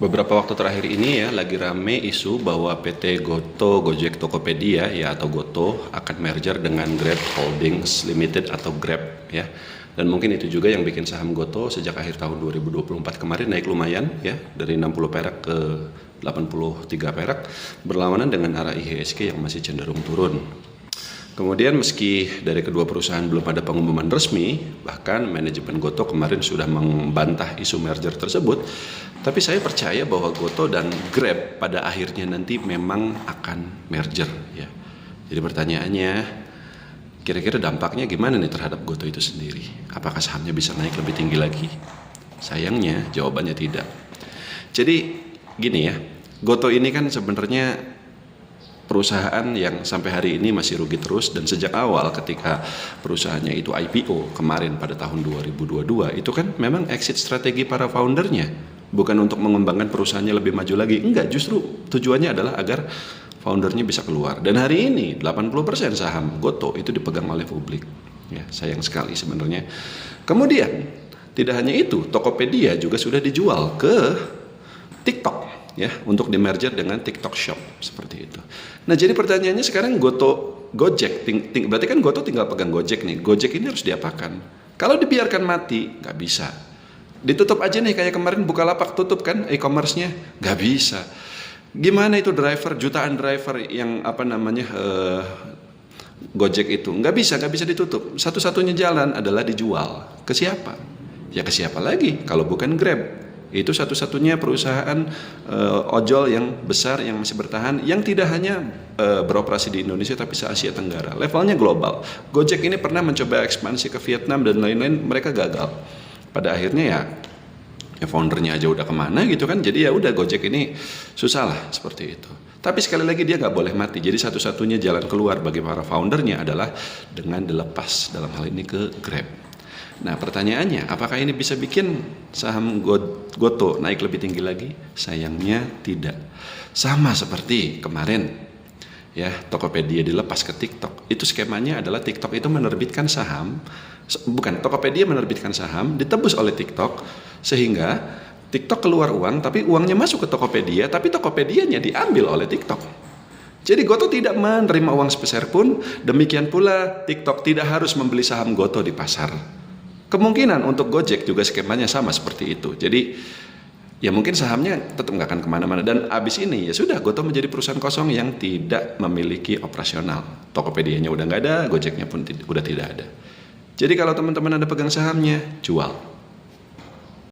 Beberapa waktu terakhir ini ya lagi rame isu bahwa PT Goto Gojek Tokopedia ya atau Goto akan merger dengan Grab Holdings Limited atau Grab ya. Dan mungkin itu juga yang bikin saham Goto sejak akhir tahun 2024 kemarin naik lumayan ya dari 60 perak ke 83 perak berlawanan dengan arah IHSG yang masih cenderung turun. Kemudian meski dari kedua perusahaan belum ada pengumuman resmi, bahkan manajemen Goto kemarin sudah membantah isu merger tersebut, tapi saya percaya bahwa Goto dan Grab pada akhirnya nanti memang akan merger ya. Jadi pertanyaannya, kira-kira dampaknya gimana nih terhadap Goto itu sendiri? Apakah sahamnya bisa naik lebih tinggi lagi? Sayangnya jawabannya tidak. Jadi gini ya, Goto ini kan sebenarnya perusahaan yang sampai hari ini masih rugi terus, dan sejak awal ketika perusahaannya itu IPO kemarin pada tahun 2022 itu kan memang exit strategi para foundernya bukan untuk mengembangkan perusahaannya lebih maju lagi, enggak, justru tujuannya adalah agar foundernya bisa keluar. Dan hari ini 80% saham Goto itu dipegang oleh publik ya, sayang sekali sebenarnya. Kemudian tidak hanya itu, Tokopedia juga sudah dijual ke TikTok ya, untuk di merger dengan TikTok Shop seperti itu. Nah, jadi pertanyaannya sekarang Gojek, berarti kan Goto tinggal pegang Gojek nih. Gojek ini harus diapakan? Kalau dibiarkan mati, nggak bisa. Ditutup aja nih kayak kemarin Bukalapak tutup kan e-commerce-nya, nggak bisa. Gimana itu driver, jutaan driver yang Gojek itu nggak bisa ditutup. Satu-satunya jalan adalah dijual. Ke siapa? Ya ke siapa lagi kalau bukan Grab? Itu satu-satunya perusahaan ojol yang besar yang masih bertahan, yang tidak hanya beroperasi di Indonesia tapi se-Asia Tenggara, levelnya global. Gojek ini pernah mencoba ekspansi ke Vietnam dan lain-lain, mereka gagal. Pada akhirnya ya foundernya aja udah kemana gitu kan, jadi ya udah Gojek ini susah lah seperti itu. Tapi sekali lagi dia nggak boleh mati, jadi satu-satunya jalan keluar bagi para foundernya adalah dengan dilepas dalam hal ini ke Grab. Nah pertanyaannya, apakah ini bisa bikin saham Goto naik lebih tinggi lagi? Sayangnya tidak. Sama seperti kemarin ya, Tokopedia dilepas ke TikTok. Itu skemanya adalah TikTok itu menerbitkan saham, Tokopedia menerbitkan saham, ditebus oleh TikTok, sehingga TikTok keluar uang, tapi uangnya masuk ke Tokopedia, tapi Tokopedianya diambil oleh TikTok. Jadi Goto tidak menerima uang sepeser pun, demikian pula TikTok tidak harus membeli saham Goto di pasar. Kemungkinan untuk Gojek juga skemanya sama seperti itu. Jadi ya mungkin sahamnya tetap nggak akan kemana-mana. Dan abis ini ya sudah, Goto menjadi perusahaan kosong yang tidak memiliki operasional. Tokopedia-nya udah nggak ada, Gojeknya pun udah tidak ada. Jadi kalau teman-teman ada pegang sahamnya, jual.